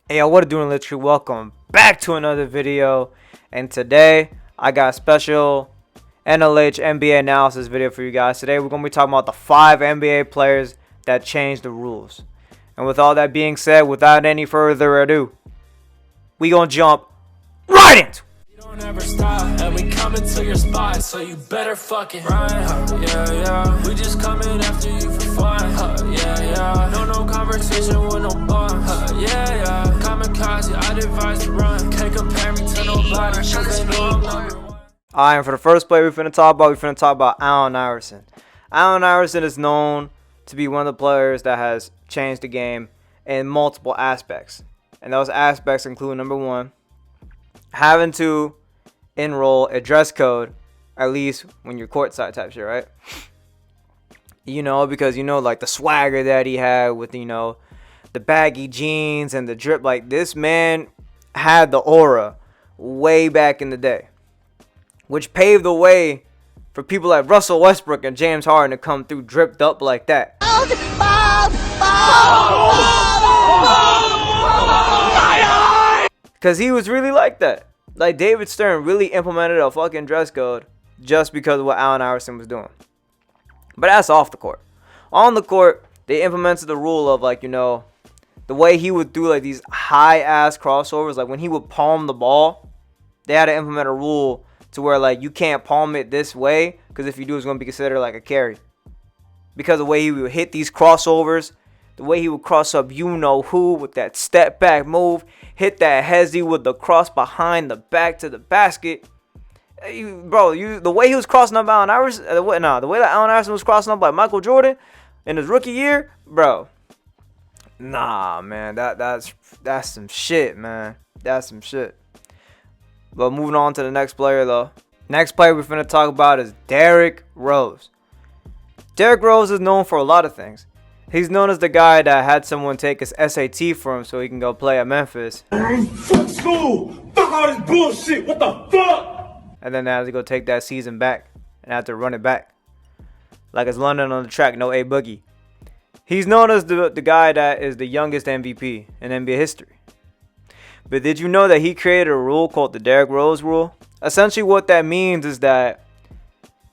Hey, yo, what it doing, literally? Welcome back to another video. And today, I got a special NLH NBA analysis video for you guys. Today, we're going to be talking about the 5 NBA players that changed the rules. And with all that being said, without any further ado, we going to jump right into it. Don't ever stop, and we coming to your spot, so you better fucking run. Yeah. We just coming after you for fun. Yeah. No conversation with no bum. Yeah. Kamikaze, I'd advise to run. Can't compare me to nobody, cause they know I'm number one. Alright, and for the first player we're finna talk about Allen Iverson. Allen Iverson is known to be one of the players that has changed the game in multiple aspects. And those aspects include, number one, having to enroll a dress code, at least when you're courtside type shit, right? Because like the swagger that he had with, the baggy jeans and the drip. Like, this man had the aura way back in the day, which paved the way for people like Russell Westbrook and James Harden to come through dripped up like that. Because he was really like that. Like, David Stern really implemented a fucking dress code just because of what Allen Iverson was doing. But that's off the court. On the court, they implemented the rule of, like, the way he would do, like, these high-ass crossovers. Like, when he would palm the ball, they had to implement a rule to where, like, you can't palm it this way, because if you do, it's going to be considered like a carry. Because the way he would hit these crossovers, the way he would cross up you-know-who with that step-back move, hit that hezzy with the cross behind the back to the basket. The way he was crossing up Allen Iverson, the way that Allen Iverson was crossing up like Michael Jordan in his rookie year, bro. Nah, man, that's some shit, man. That's some shit. But moving on to the next player, though. Next player we're finna talk about is Derrick Rose. Derrick Rose is known for a lot of things. He's known as the guy that had someone take his SAT for him so he can go play at Memphis. Fuck school! Fuck all this bullshit! What the fuck? And then they had to go take that season back and have to run it back. Like it's London on the track, no A Boogie. He's known as the guy that is the youngest MVP in NBA history. But did you know that he created a rule called the Derrick Rose rule? Essentially what that means is that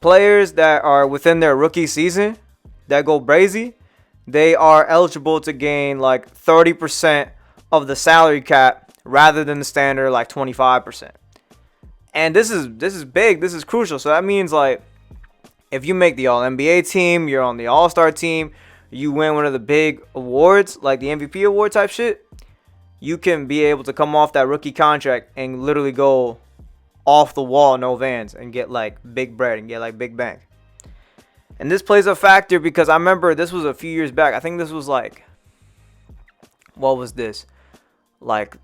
players that are within their rookie season that go brazy, they are eligible to gain like 30% of the salary cap rather than the standard like 25%. And this is big. This is crucial. So that means, like, if you make the All-NBA team, you're on the All-Star team, you win one of the big awards, like the MVP award type shit, you can be able to come off that rookie contract and literally go off the wall, no vans, and get like big bread and get like big bank. And this plays a factor because I remember this was a few years back. I think this was like, what was this? Like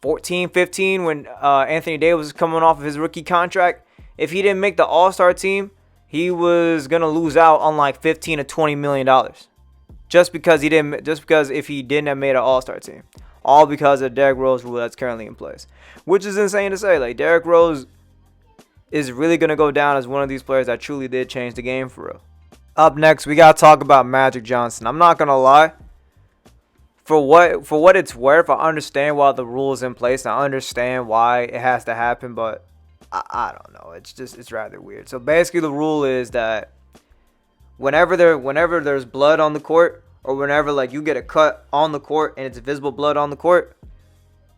14, 15 when Anthony Davis was coming off of his rookie contract. If he didn't make the All-Star team, he was going to lose out on like $15 to $20 million. Just because if he didn't have made an All-Star team. All because of Derrick Rose rule that's currently in place. Which is insane to say. Like, Derrick Rose is really going to go down as one of these players that truly did change the game for real. Up next, we got to talk about Magic Johnson. I'm not going to lie. For what it's worth, I understand why the rule is in place. I understand why it has to happen, but I don't know. It's rather weird. So basically the rule is that whenever there's blood on the court, or whenever like you get a cut on the court and it's visible blood on the court,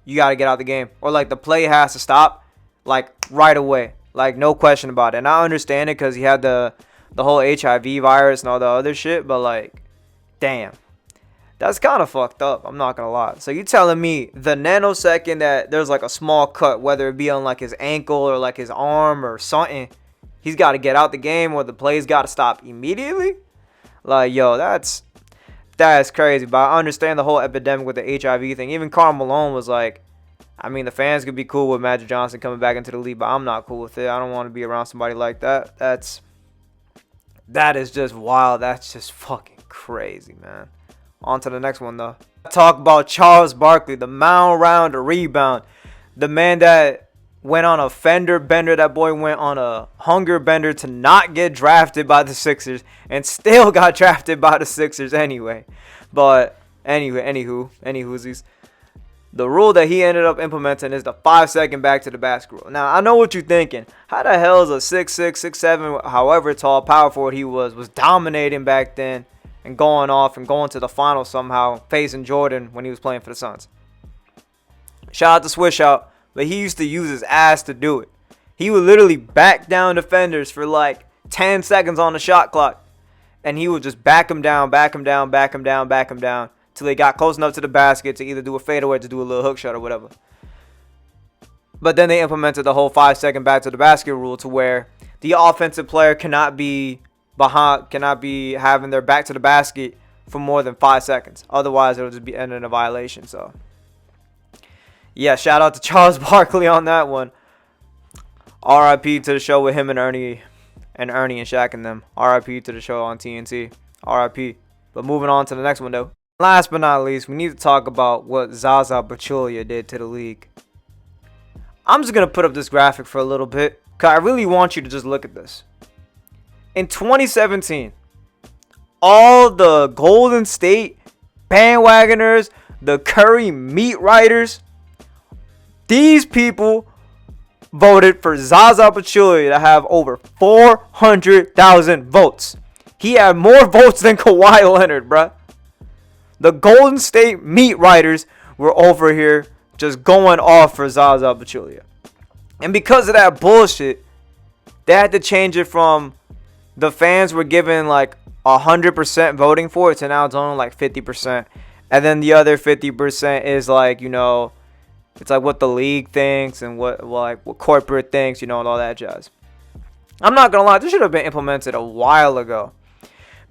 you got to get out the game. Or like the play has to stop like right away. Like, no question about it. And I understand it because he had the whole HIV virus and all the other shit. But, like, damn. That's kind of fucked up. I'm not going to lie. So, you telling me the nanosecond that there's, like, a small cut, whether it be on, like, his ankle or, like, his arm or something, he's got to get out the game or the play's got to stop immediately? Like, yo, that's crazy. But I understand the whole epidemic with the HIV thing. Even Karl Malone was like, I mean, the fans could be cool with Magic Johnson coming back into the league, but I'm not cool with it. I don't want to be around somebody like that. That is just wild. That's just fucking crazy, man. On to the next one, though. Talk about Charles Barkley, the mound round, the rebound. The man that went on a fender bender. That boy went on a hunger bender to not get drafted by the Sixers and still got drafted by the Sixers anyway. But anyway, anywhoosies. The rule that he ended up implementing is the 5-second back to the basket rule. Now, I know what you're thinking. How the hell is a 6'6", 6'7", however tall power forward he was dominating back then and going off and going to the finals somehow, facing Jordan when he was playing for the Suns? Shout out to Swishout, but he used to use his ass to do it. He would literally back down defenders for like 10 seconds on the shot clock, and he would just back him down, back him down, back him down, back him down, till they got close enough to the basket to either do a fadeaway or to do a little hook shot or whatever. But then they implemented the whole 5-second back to the basket rule to where the offensive player cannot be having their back to the basket for more than 5 seconds. Otherwise, it'll just be ending a violation. So, yeah, shout out to Charles Barkley on that one. R.I.P. to the show with him and Ernie and Shaq and them. R.I.P. to the show on TNT. R.I.P. But moving on to the next one, though. Last but not least, we need to talk about what Zaza Pachulia did to the league. I'm just going to put up this graphic for a little bit, because I really want you to just look at this. In 2017, all the Golden State bandwagoners, the Curry meat writers, these people voted for Zaza Pachulia to have over 400,000 votes. He had more votes than Kawhi Leonard, bruh. The Golden State meat writers were over here just going off for Zaza Pachulia. And because of that bullshit, they had to change it from the fans were given like 100% voting for it to now it's only like 50%. And then the other 50% is like, you know, it's like what the league thinks and what corporate thinks, you know, and all that jazz. I'm not going to lie, this should have been implemented a while ago.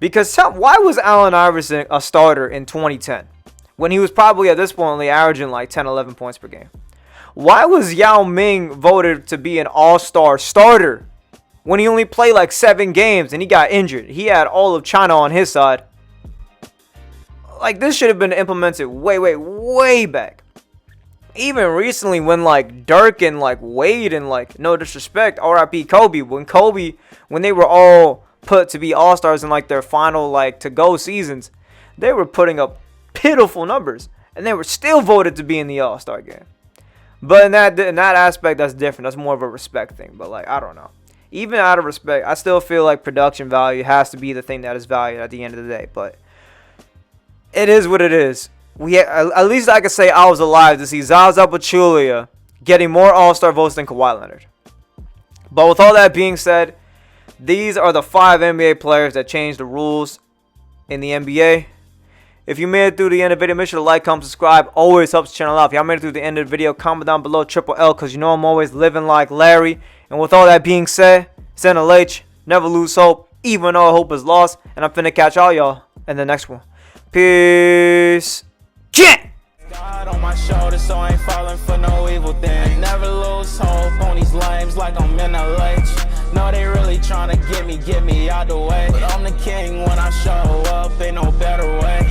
Because why was Allen Iverson a starter in 2010 when he was probably at this point only averaging like 10, 11 points per game? Why was Yao Ming voted to be an all-star starter when he only played like 7 games and he got injured? He had all of China on his side. Like, this should have been implemented way back. Even recently when like Dirk and like Wade and like, no disrespect, R.I.P. Kobe, when they were all put to be all-stars in like their final like to-go seasons, they were putting up pitiful numbers and they were still voted to be in the all-star game. But in that aspect, that's different. That's more of a respect thing. But like, I don't know, even out of respect, I still feel like production value has to be the thing that is valued at the end of the day. But it is what it is. At least I can say I was alive to see Zaza Pachulia getting more all-star votes than Kawhi Leonard. But with all that being said, these are the 5 NBA players that changed the rules in the NBA. If you made it through the end of the video, make sure to like, comment, subscribe. Always helps the channel out. If y'all made it through the end of the video, comment down below triple L, because you know I'm always living like Larry. And with all that being said, it's NLH. Never lose hope, even though hope is lost. And I'm finna catch all y'all in the next one. Peace. Yeah! God on my shoulder, so I ain't falling for no evil thing. Never lose hope on these lames like I'm NLH. No, they really tryna get me out the way. But I'm the king when I show up, ain't no better way.